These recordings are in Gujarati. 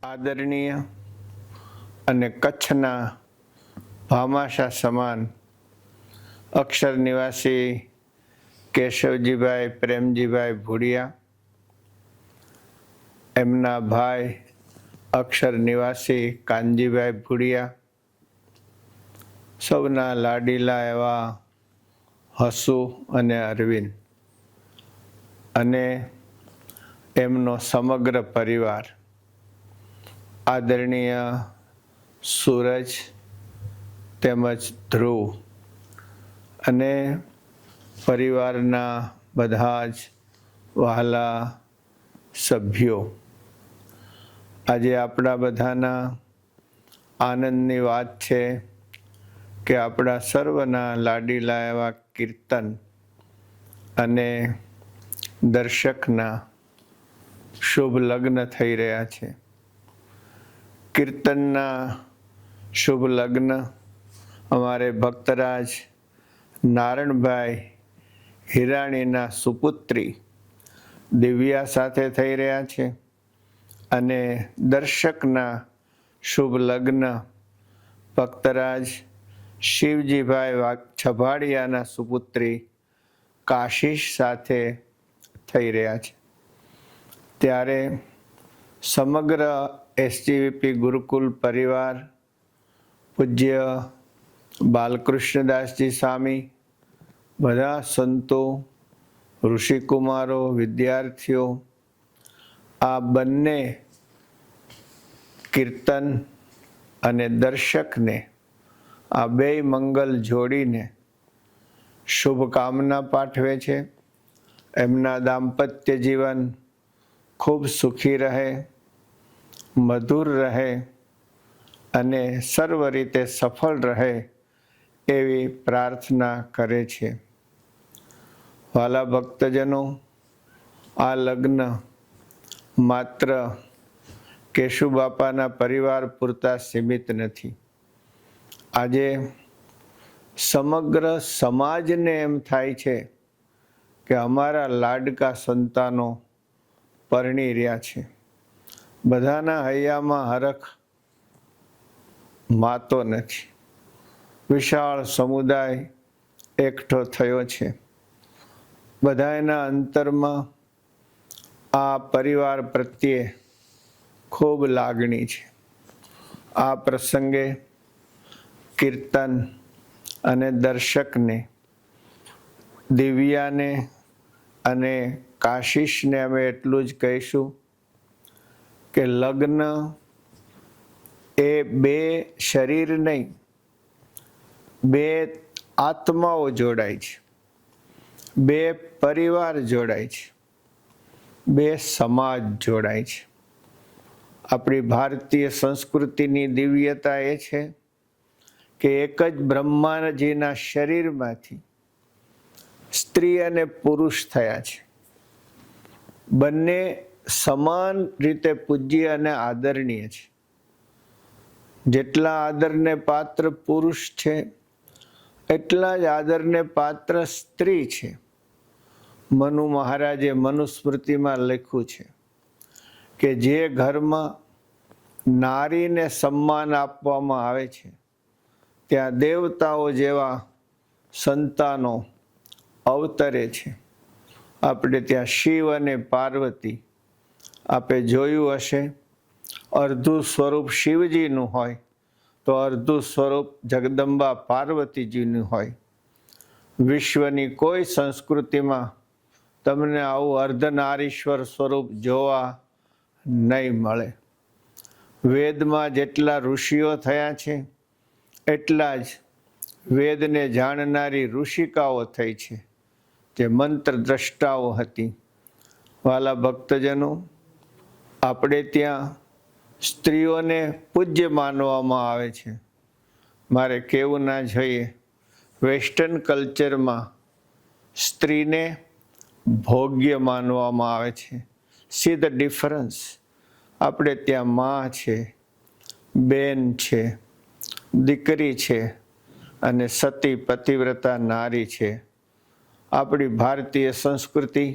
આદરણીય અને કચ્છના ભામાશા સમાન અક્ષર નિવાસી કેશવજીભાઈ પ્રેમજીભાઈ ભુડિયા, એમના ભાઈ અક્ષર નિવાસી કાનજીભાઈ ભુડિયા, સૌના લાડીલા એવા હસુ અને અરવિંદ અને એમનો સમગ્ર પરિવાર, આદરણીય સૂરજ તેમજ ધ્રુવ અને પરિવારના બધા જ વહાલા સભ્યો, આજે આપણા બધાના આનંદની વાત છે કે આપણા સર્વના લાડીલા એવા કીર્તન અને દર્શકના શુભ લગ્ન થઈ રહ્યા છે. કીર્તનના શુભ લગ્ન અમારે ભક્તરાજ નારણભાઈ હિરાણીના સુપુત્રી દિવ્યા સાથે થઈ રહ્યા છે અને દર્શકના શુભ લગ્ન ભક્તરાજ શિવજીભાઈ છભાડિયાના સુપુત્રી કાશીશ સાથે થઈ રહ્યા છે. ત્યારે સમગ્ર એસજીવીપી ગુરુકુલ પરિવાર, પૂજ્ય બાલકૃષ્ણદાસજી સ્વામી, બધા સંતો, ઋષિકુમારો, વિદ્યાર્થીઓ, આ બંને કીર્તન અને દર્શકને, આ બેય મંગલ જોડીને શુભકામના પાઠવે છે. એમના દાંપત્ય જીવન ખૂબ સુખી રહે, મધુર રહે અને સર્વ રીતે સફળ રહે એવી પ્રાર્થના કરે છે. વાલા ભક્તજનો, આ લગ્ન માત્ર કેશુબાપાના પરિવાર પૂરતા સીમિત નથી. આજે સમગ્ર સમાજને એમ થાય છે કે અમારા લાડકા સંતાનો પરણી રહ્યા છે. બધાના હૈયામાં હરખ માતો નથી. વિશાળ સમુદાય એકઠો થયો છે. બધાના અંતરમાં આ પરિવાર પ્રત્યે ખૂબ લાગણી છે. આ પ્રસંગે કીર્તન અને દર્શકને, દિવ્યાને અને કાશીશને અમે એટલું જ કહીશું કે લગ્ન એ બે શરીર નહીં, બે આત્માઓ જોડાય છે, બે પરિવાર જોડાય છે, બે સમાજ જોડાય છે. આપણી ભારતીય સંસ્કૃતિની દિવ્યતા એ છે કે એક જ બ્રહ્માજીના શરીરમાંથી સ્ત્રી અને પુરુષ થયા છે. બંને સમાન રીતે પૂજ્ય અને આદરણીય છે. જેટલા આદરને પાત્ર પુરુષ છે, એટલા જ આદરને પાત્ર સ્ત્રી છે. મનુ મહારાજે મનુસ્મૃતિમાં લખ્યું છે કે જે ઘરમાં નારીને સન્માન આપવામાં આવે છે, ત્યાં દેવતાઓ જેવા સંતાનો અવતરે છે. આપણે ત્યાં શિવ અને પાર્વતી, આપે જોયું હશે, અર્ધું સ્વરૂપ શિવજીનું હોય તો અર્ધું સ્વરૂપ જગદંબા પાર્વતીજીનું હોય. વિશ્વની કોઈ સંસ્કૃતિમાં તમને આવું અર્ધનારીશ્વર સ્વરૂપ જોવા નહીં મળે. વેદમાં જેટલા ઋષિઓ થયા છે, એટલા જ વેદને જાણનારી ઋષિકાઓ થઈ છે, જે મંત્ર દ્રષ્ટાઓ હતી. વાલા ભક્તજનો, આપણે ત્યાં સ્ત્રીઓને પૂજ્ય માનવામાં આવે છે. મારે કહેવું ના જોઈએ, વેસ્ટર્ન કલ્ચરમાં સ્ત્રીને ભોગ્ય માનવામાં આવે છે. See the difference. આપણે ત્યાં માં છે, બેન છે, દીકરી છે અને સતી પતિવ્રતા નારી છે. આપણી ભારતીય સંસ્કૃતિ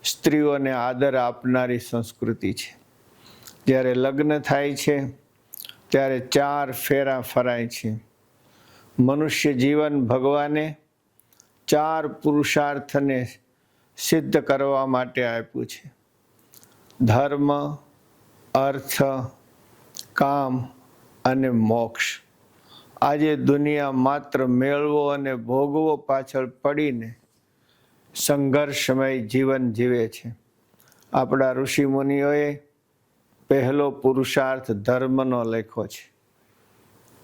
સ્ત્રીઓને આદર આપનારી સંસ્કૃતિ છે. જ્યારે લગ્ન થાય છે ત્યારે 4 ફેરા ફરાય છે. મનુષ્ય જીવન ભગવાને 4 પુરુષાર્થને સિદ્ધ કરવા માટે આપ્યું છે: ધર્મ, અર્થ, કામ અને મોક્ષ. આજે દુનિયા માત્ર મેળવો અને ભોગવો પાછળ પડીને સંઘર્ષમય જીવન જીવે છે. આપણા ઋષિમુનિઓએ પહેલો પુરુષાર્થ ધર્મનો લખ્યો છે.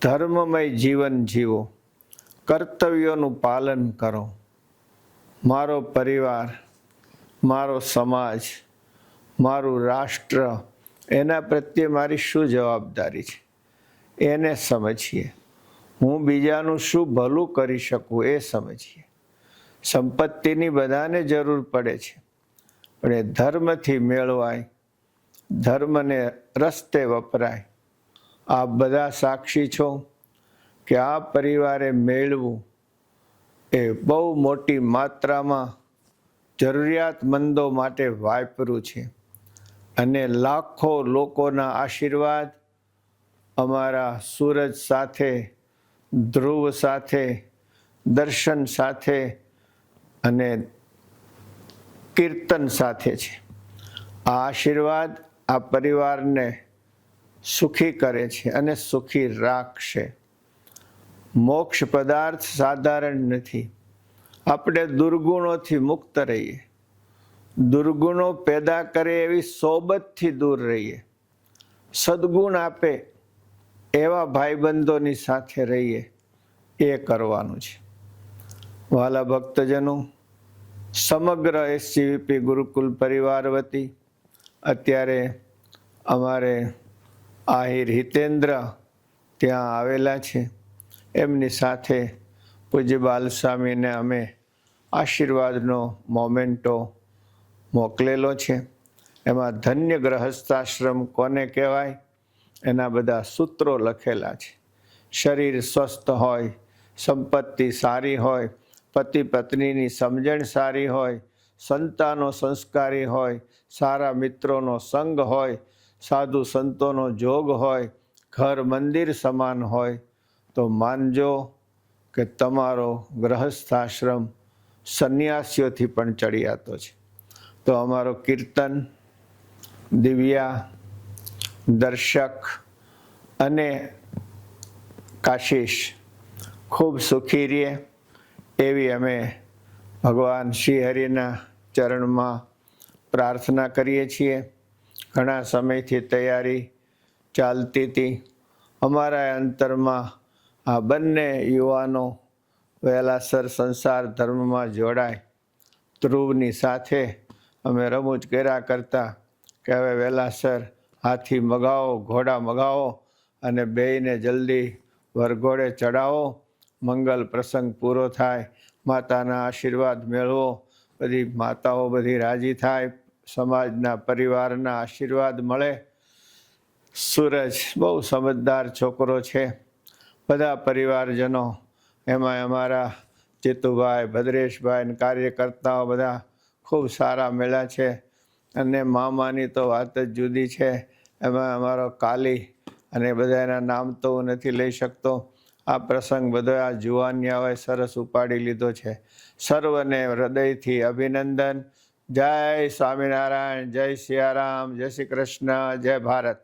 ધર્મમય જીવન જીવો, કર્તવ્યોનું પાલન કરો. મારો પરિવાર, મારો સમાજ, મારું રાષ્ટ્ર, એના પ્રત્યે મારી શું જવાબદારી છે એને સમજીએ. હું બીજાનું શું ભલું કરી શકું એ સમજીએ. સંપત્તિની બધાને જરૂર પડે છે, પણ એ ધર્મથી મેળવાય, ધર્મને રસ્તે વપરાય. આપ બધા સાક્ષી છો કે આ પરિવારે મેળવું એ બહુ મોટી માત્રામાં જરૂરિયાતમંદો માટે વાપર્યું છે. અને લાખો લોકોના આશીર્વાદ અમારા સૂરજ સાથે, ધ્રુવ સાથે, દર્શન સાથે અને કીર્તન સાથે છે. આ આશીર્વાદ આ પરિવારને સુખી કરે છે અને સુખી રાખશે. મોક્ષ પદાર્થ સાધારણ નથી. આપણે દુર્ગુણોથી મુક્ત રહીએ, દુર્ગુણો પેદા કરે એવી સોબતથી દૂર રહીએ, સદગુણ આપે એવા ભાઈબંધોની સાથે રહીએ, એ કરવાનું છે. વાલા ભક્તજનો, સમગ્ર એસજીવીપી ગુરુકુલ પરિવાર વતી અત્યારે અમારે આહિર હિતેન્દ્ર ત્યાં આવેલા છે. એમની સાથે પૂજ્ય બાલસ્વામીને અમે આશીર્વાદનો મોમેન્ટો મોકલેલો છે. એમાં ધન્ય ગ્રહસ્થાશ્રમ કોને કહેવાય એના બધા સૂત્રો લખેલા છે. શરીર સ્વસ્થ હોય, સંપત્તિ સારી હોય, પતિ પત્નીની સમજણ સારી હોય, સંતાનો સંસ્કારી હોય, સારા મિત્રોનો સંગ હોય, સાધુ સંતોનો જોગ હોય, ઘર મંદિર સમાન હોય, તો માનજો કે તમારો ગ્રહસ્થાશ્રમ સંન્યાસીઓથી પણ ચડિયાતો છે. તો અમારો કીર્તન, દિવ્યા, દર્શક અને કાશીશ ખૂબ સુખી રહે એવી અમે ભગવાન શ્રી હરિના ચરણમાં પ્રાર્થના કરીએ છીએ. ઘણા સમયથી તૈયારી ચાલતી હતી. અમારા અંતરમાં આ બંને યુવાનો વહેલાસર સંસાર ધર્મમાં જોડાય. ધ્રુવની સાથે અમે રમૂજ કર્યા કરતા કે હવે વહેલાસર હાથી મગાવો, ઘોડા મગાવો અને બેયને જલ્દી વરઘોડે ચડાવો, મંગલ પ્રસંગ પૂરો થાય, માતાના આશીર્વાદ મેળવો, બધી માતાઓ બધી રાજી થાય, સમાજના પરિવારના આશીર્વાદ મળે. સૂરજ બહુ સમજદાર છોકરો છે. બધા પરિવારજનો, એમાં અમારા જીતુભાઈ, ભદ્રેશભાઈ અને કાર્યકર્તાઓ બધા ખૂબ સારા મળ્યા છે. અને મામાની તો વાત જ જુદી છે. એમાં અમારો કાલી અને બધા એના નામ તો હું નથી લઈ શકતો. આ પ્રસંગ બધો આ જુવાનિયાઓએ સરસ ઉપાડી લીધો છે. સર્વને હૃદયથી અભિનંદન. જય સ્વામિનારાયણ, જય સિયારામ, જય શ્રી કૃષ્ણ, જય ભારત.